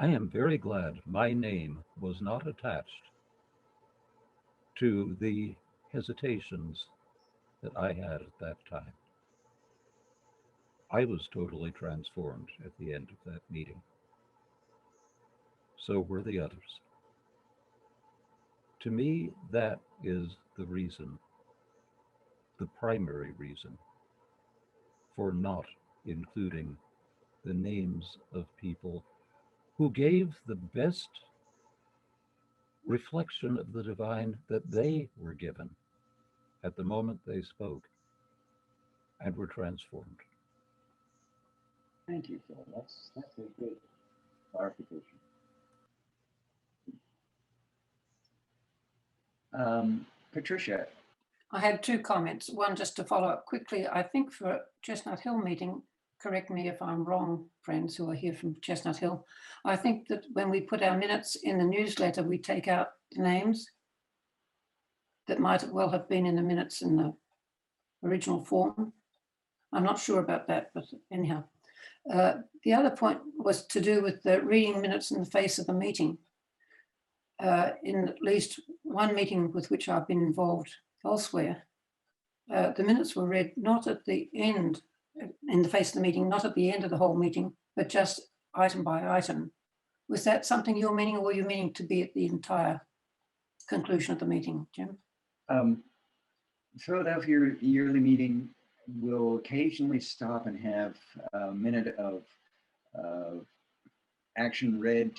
I am very glad my name was not attached to the hesitations that I had at that time. I was totally transformed at the end of that meeting. So were the others. To me, that is the reason, the primary reason, for not including the names of people who gave the best reflection of the divine that they were given at the moment they spoke and were transformed. Thank you, Phil. That's a good clarification. Patricia. I had two comments. One, just to follow up quickly, I think for Chestnut Hill meeting, correct me if I'm wrong, friends who are here from Chestnut Hill, I think that when we put our minutes in the newsletter, we take out the names that might well have been in the minutes in the original form. I'm not sure about that, but anyhow. The other point was to do with the reading minutes in the face of the meeting. In at least one meeting with which I've been involved elsewhere, the minutes were read not at the end, in the face of the meeting, not at the end of the whole meeting, but just item by item. Was that something you're meaning, or were you meaning to be at the entire conclusion of the meeting, Jim? Philadelphia yearly meeting will occasionally stop and have a minute of action read,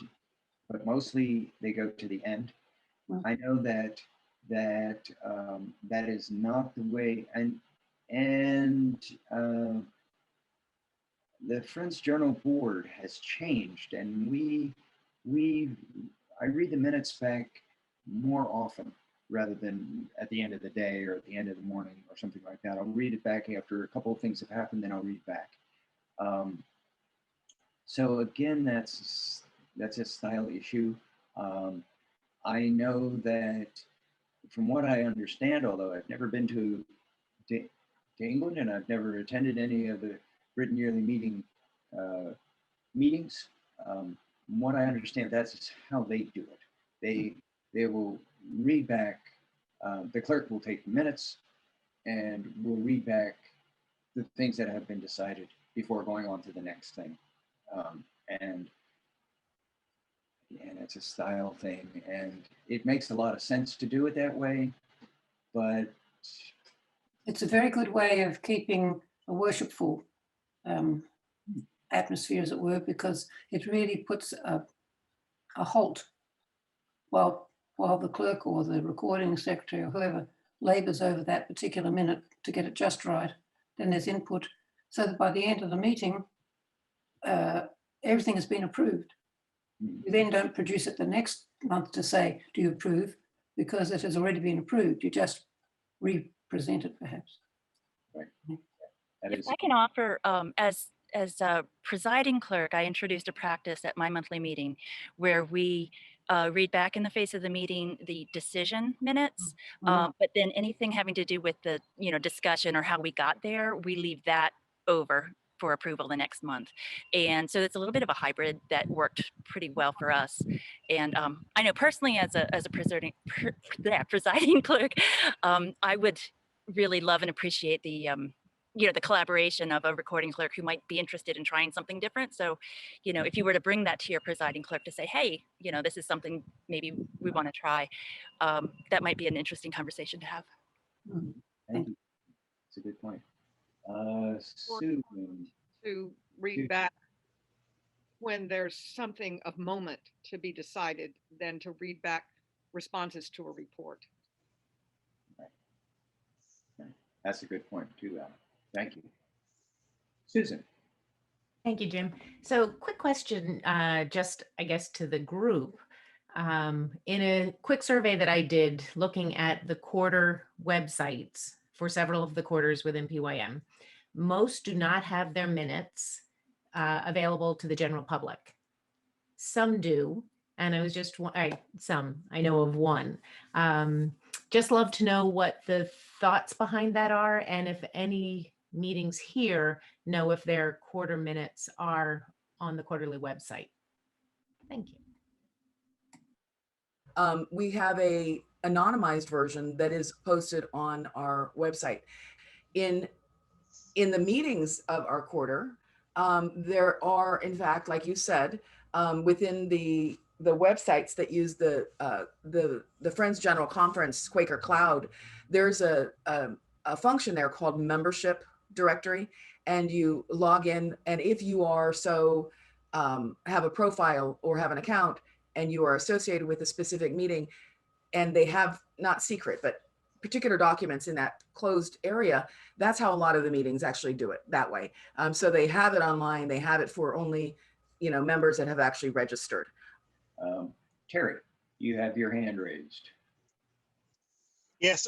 but mostly they go to the end. I know that is not the way, and the Friends Journal board has changed, and I read the minutes back more often rather than at the end of the day or at the end of the morning or something like that. I'll read it back after a couple of things have happened, then I'll read back. So again, that's a style issue. I know that from what I understand, although I've never been to England and I've never attended any of the Britain Yearly meetings, from what I understand, that's how they do it. They will read back, the clerk will take the minutes and will read back the things that have been decided before going on to the next thing. And it's a style thing, and it makes a lot of sense to do it that way, but it's a very good way of keeping a worshipful atmosphere, as it were, because it really puts a halt while the clerk or the recording secretary or whoever labors over that particular minute to get it just right. Then there's input, so that by the end of the meeting, everything has been approved. You then don't produce it the next month to say, do you approve? Because it has already been approved. You just re-present it, perhaps. Right. If I can offer, as a presiding clerk, I introduced a practice at my monthly meeting where we read back in the face of the meeting the decision minutes, but then anything having to do with the discussion or how we got there, we leave that over for approval the next month. And so it's a little bit of a hybrid that worked pretty well for us. And I know personally, as a presiding clerk, I would really love and appreciate the the collaboration of a recording clerk who might be interested in trying something different. So, if you were to bring that to your presiding clerk to say, hey, this is something maybe we want to try, that might be an interesting conversation to have. Thank you. That's a good point. Sue. To read back when there's something of moment to be decided, than to read back responses to a report. Right. That's a good point too, Alan. Thank you. Susan. Thank you, Jim. So quick question, just I guess to the group. In a quick survey that I did looking at the quarter websites for several of the quarters within PYM, most do not have their minutes available to the general public. Some do, and I was just, I know of one. Just love to know what the thoughts behind that are, and if any meetings here know if their quarter minutes are on the quarterly website. Thank you. We have a anonymized version that is posted on our website. In the meetings of our quarter, there are, in fact, like you said, within the websites that use the Friends General Conference Quaker Cloud, there's a function there called membership directory, and you log in, and if you are have a profile or have an account and you are associated with a specific meeting, and they have, not secret, but particular documents in that closed area, that's how a lot of the meetings actually do it that way. So they have it online, they have it for only, members that have actually registered. Terry, you have your hand raised. Yes,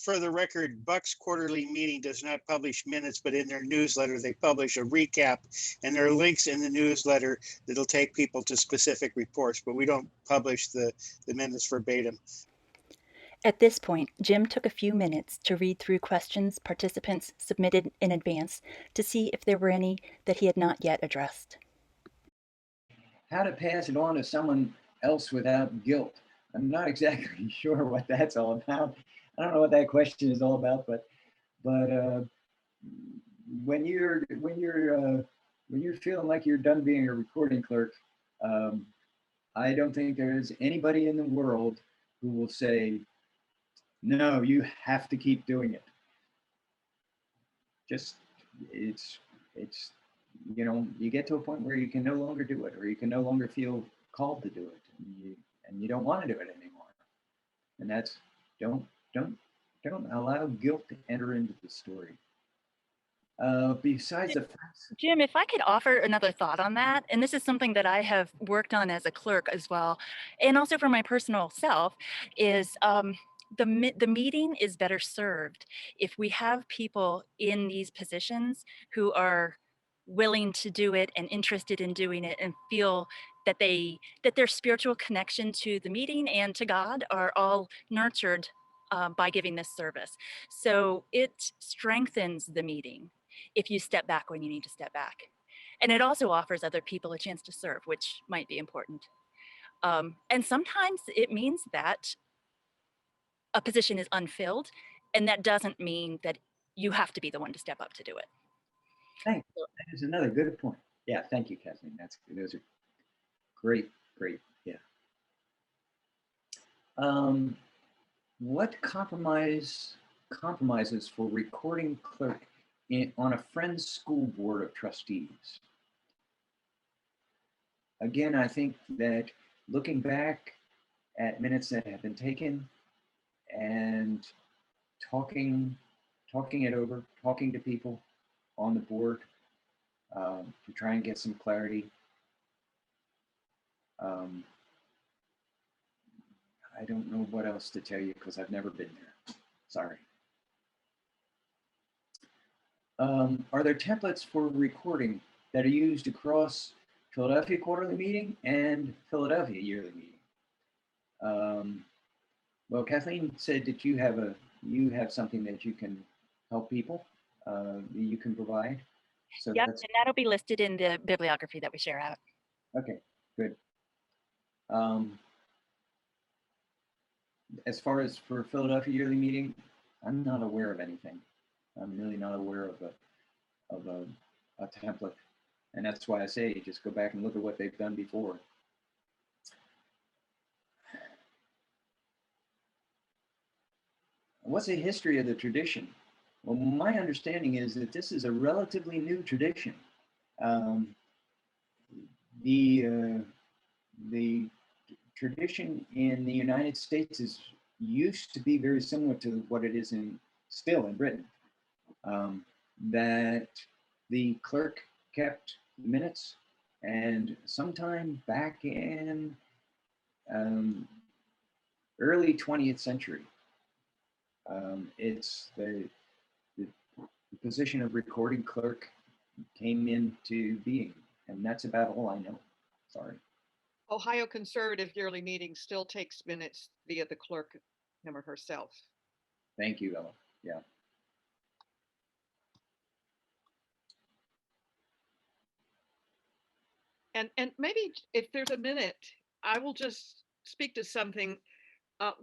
for the record, Buck's quarterly meeting does not publish minutes, but in their newsletter, they publish a recap, and there are links in the newsletter that'll take people to specific reports, but we don't publish the minutes verbatim. At this point, Jim took a few minutes to read through questions participants submitted in advance to see if there were any that he had not yet addressed. How to pass it on to someone else without guilt. I'm not exactly sure what that's all about. I don't know what that question is all about, but when you're feeling like you're done being a recording clerk, I don't think there's anybody in the world who will say, no, you have to keep doing it. Just, it's, you get to a point where you can no longer do it, or you can no longer feel called to do it, and you don't want to do it anymore. And that's, don't allow guilt to enter into the story. Besides the facts. Jim, if I could offer another thought on that, and this is something that I have worked on as a clerk as well, and also for my personal self, is the meeting is better served if we have people in these positions who are willing to do it and interested in doing it and feel that their spiritual connection to the meeting and to God are all nurtured by giving this service. So it strengthens the meeting if you step back when you need to step back. And it also offers other people a chance to serve, which might be important. And sometimes it means that a position is unfilled, and that doesn't mean that you have to be the one to step up to do it. Thanks. That is another good point. Yeah, thank you, Kathleen. Those are great, yeah. What compromises for recording clerk on a Friends School Board of Trustees? Again, I think that looking back at minutes that have been taken and talking it over, talking to people on the board to try and get some clarity. I don't know what else to tell you because I've never been there. Sorry. Are there templates for recording that are used across Philadelphia quarterly meeting and Philadelphia yearly meeting? Well, Kathleen said that you have something that you can help people, you can provide. So yep, and that'll be listed in the bibliography that we share out. Okay, good. As far as for Philadelphia yearly meeting, I'm not aware of anything. I'm really not aware of a template. And that's why I say just go back and look at what they've done before. What's the history of the tradition? Well, my understanding is that this is a relatively new tradition. The tradition in the United States used to be very similar to what it is still in Britain. That the clerk kept minutes, and sometime back in early 20th century, it's the position of recording clerk came into being, and that's about all I know. Sorry. Ohio Conservative yearly meeting still takes minutes via the clerk, him or herself. Thank you, Ella. Yeah. And maybe if there's a minute, I will just speak to something.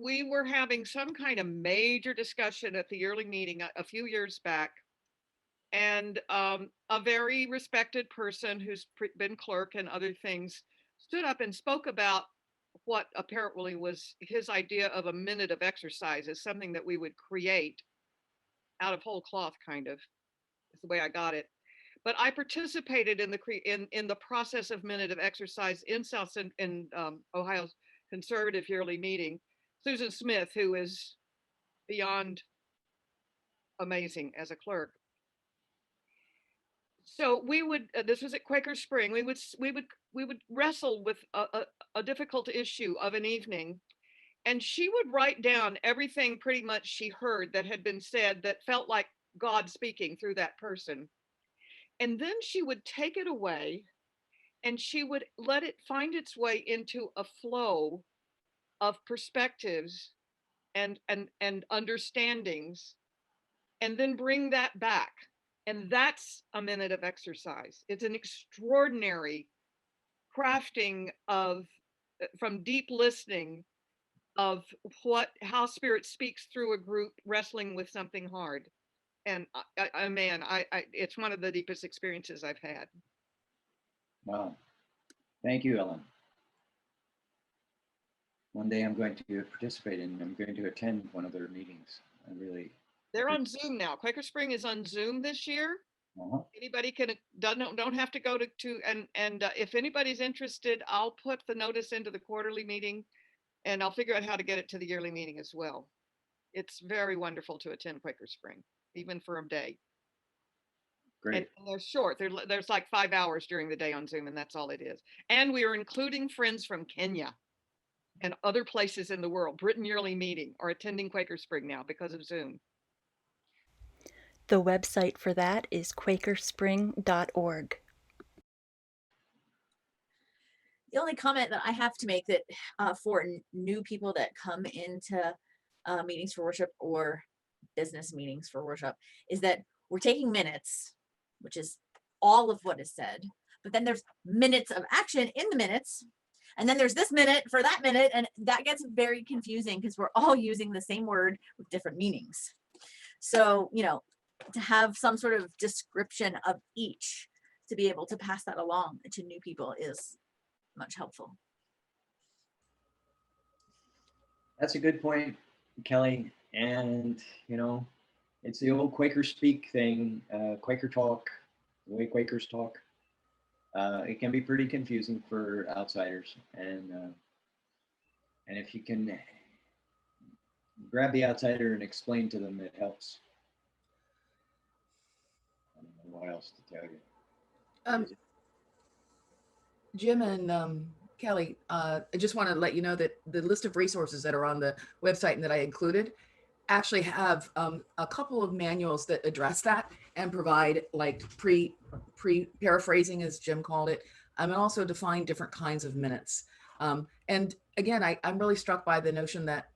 We were having some kind of major discussion at the yearly meeting a few years back, and a very respected person who's been clerk and other things stood up and spoke about what apparently was his idea of a minute of exercise as something that we would create out of whole cloth, kind of, is the way I got it. But I participated in the process of minute of exercise in Ohio's conservative yearly meeting. Susan Smith, who is beyond amazing as a clerk. So we would, this was at Quaker Spring, we would wrestle with a difficult issue of an evening, and she would write down everything pretty much she heard that had been said that felt like God speaking through that person. And then she would take it away and she would let it find its way into a flow of perspectives and understandings, and then bring that back. And that's a minute of exercise. It's an extraordinary crafting of, from deep listening, of how spirit speaks through a group wrestling with something hard. And it's one of the deepest experiences I've had. Wow. Thank you, Ellen. One day I'm going to participate in, I'm going to attend one of their meetings. They're on Zoom now. Quaker Spring is on Zoom this year. Anybody don't have to go to if anybody's interested, I'll put the notice into the quarterly meeting, and I'll figure out how to get it to the yearly meeting as well. It's very wonderful to attend Quaker Spring, even for a day. Great. And they're short. There's like 5 hours during the day on Zoom, and that's all it is. And we are including friends from Kenya and other places in the world. Britain Yearly Meeting are attending Quaker Spring now because of Zoom. The website for that is quakerspring.org. The only comment that I have to make that for new people that come into meetings for worship or business meetings for worship is that we're taking minutes, which is all of what is said, but then there's minutes of action in the minutes, and then there's this minute for that minute, and that gets very confusing because we're all using the same word with different meanings. So, to have some sort of description of each to be able to pass that along to new people is much helpful. That's a good point, Kelly. And, it's the old Quaker speak thing, Quaker talk, the way Quakers talk. It can be pretty confusing for outsiders. And if you can grab the outsider and explain to them, it helps. I don't know what else to tell you. Jim and Kelly, I just want to let you know that the list of resources that are on the website and that I included actually have a couple of manuals that address that and provide like paraphrasing, as Jim called it, and also define different kinds of minutes. And again, I'm really struck by the notion that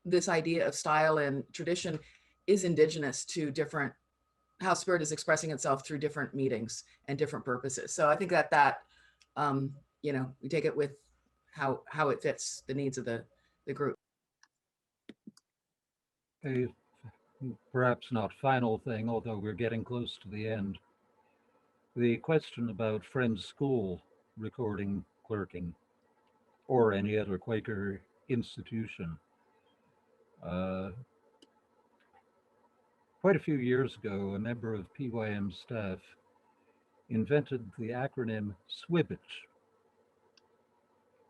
this idea of style and tradition is indigenous to how spirit is expressing itself through different meetings and different purposes. So I think that we take it with how it fits the needs of the group. A perhaps not final thing, although we're getting close to the end. The question about Friends School recording clerking or any other Quaker institution. Quite a few years ago, a member of PYM staff invented the acronym SWIBIT,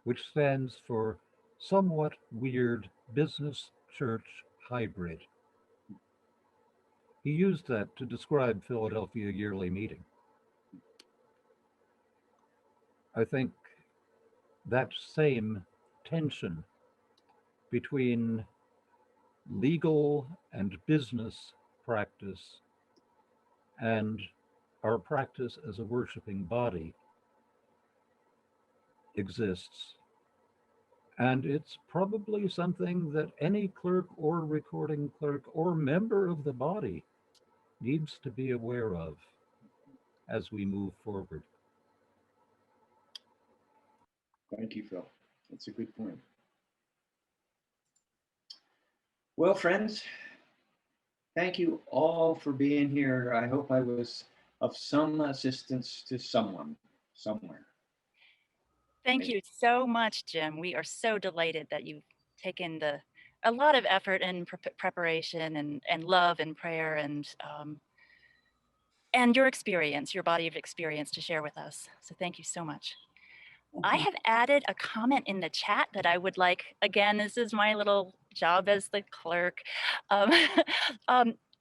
which stands for Somewhat Weird Business Church Hybrid. He used that to describe Philadelphia Yearly Meeting. I think that same tension between legal and business practice and our practice as a worshiping body exists. And it's probably something that any clerk or recording clerk or member of the body needs to be aware of as we move forward. Thank you, Phil. That's a good point. Well, friends, thank you all for being here. I hope I was of some assistance to someone somewhere. Thank you so much, Jim. We are so delighted that you've taken a lot of effort and preparation and love and prayer and your experience, your body of experience to share with us. So thank you so much. I have added a comment in the chat that I would like, again, this is my little job as the clerk.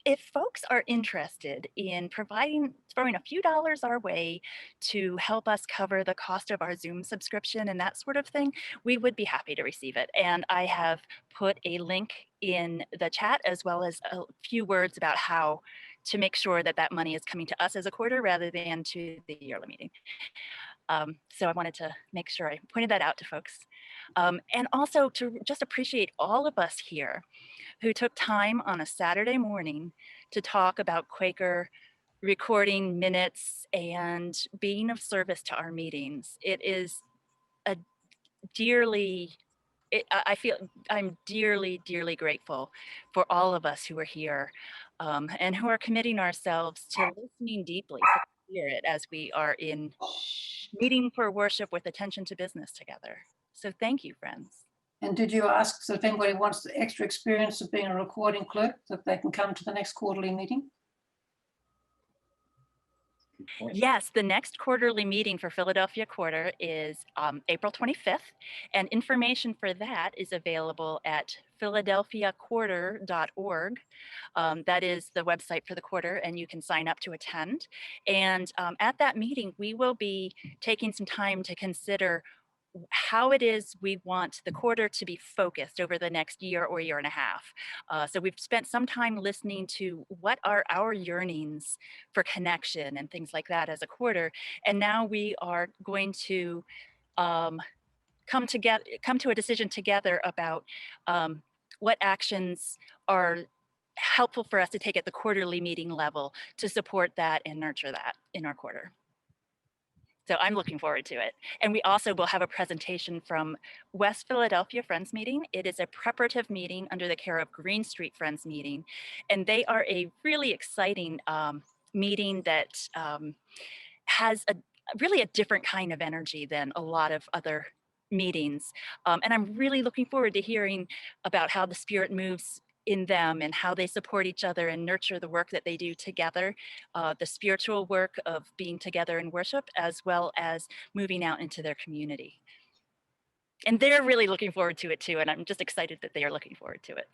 If folks are interested in throwing a few dollars our way to help us cover the cost of our Zoom subscription and that sort of thing, we would be happy to receive it. And I have put a link in the chat as well as a few words about how to make sure that that money is coming to us as a quarter rather than to the yearly meeting. So I wanted to make sure I pointed that out to folks. And also to just appreciate all of us here who took time on a Saturday morning to talk about Quaker recording minutes and being of service to our meetings. It is a I feel I'm dearly, dearly grateful for all of us who are here and who are committing ourselves to listening deeply to the Spirit as we are in meeting for worship with attention to business together. So thank you, friends. And did you ask so if anybody wants the extra experience of being a recording clerk, that they can come to the next quarterly meeting? Yes, the next quarterly meeting for Philadelphia Quarter is April 25th, and information for that is available at philadelphiaquarter.org. That is the website for the quarter, and you can sign up to attend. And at that meeting, we will be taking some time to consider how it is we want the quarter to be focused over the next year or year and a half. So we've spent some time listening to what are our yearnings for connection and things like that as a quarter. And now we are going to come to a decision together about what actions are helpful for us to take at the quarterly meeting level to support that and nurture that in our quarter. So I'm looking forward to it. And we also will have a presentation from West Philadelphia Friends Meeting. It is a preparative meeting under the care of Green Street Friends Meeting. And they are a really exciting meeting that has really a different kind of energy than a lot of other meetings. And I'm really looking forward to hearing about how the Spirit moves in them and how they support each other and nurture the work that they do together, the spiritual work of being together in worship, as well as moving out into their community. And they're really looking forward to it too. And I'm just excited that they are looking forward to it.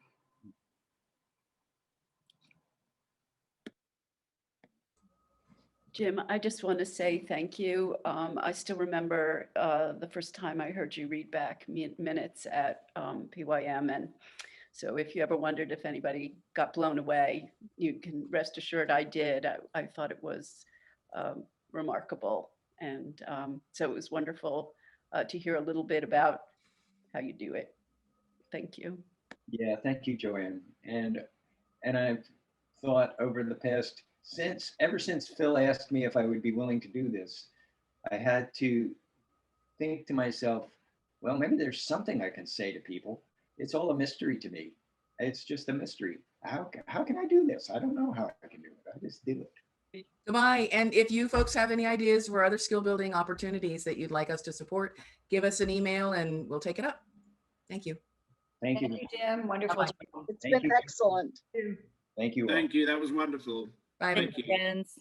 Jim, I just want to say thank you. I still remember the first time I heard you read back minutes at PYM. And so if you ever wondered if anybody got blown away, you can rest assured I did. I thought it was remarkable. And so it was wonderful to hear a little bit about how you do it. Thank you. Yeah, thank you, Joanne. And I've thought over the past, ever since Phil asked me if I would be willing to do this, I had to think to myself, well, maybe there's something I can say to people. It's all a mystery to me. It's just a mystery. How can I do this? I don't know how I can do it. I just do it. Goodbye. And if you folks have any ideas for other skill building opportunities that you'd like us to support, give us an email and we'll take it up. Thank you. Thank you. Thank you, Jim. Wonderful. Bye-bye. It's Thank been you. excellent. Thank you all. Thank you. That was wonderful. Bye. Thank you. Friends.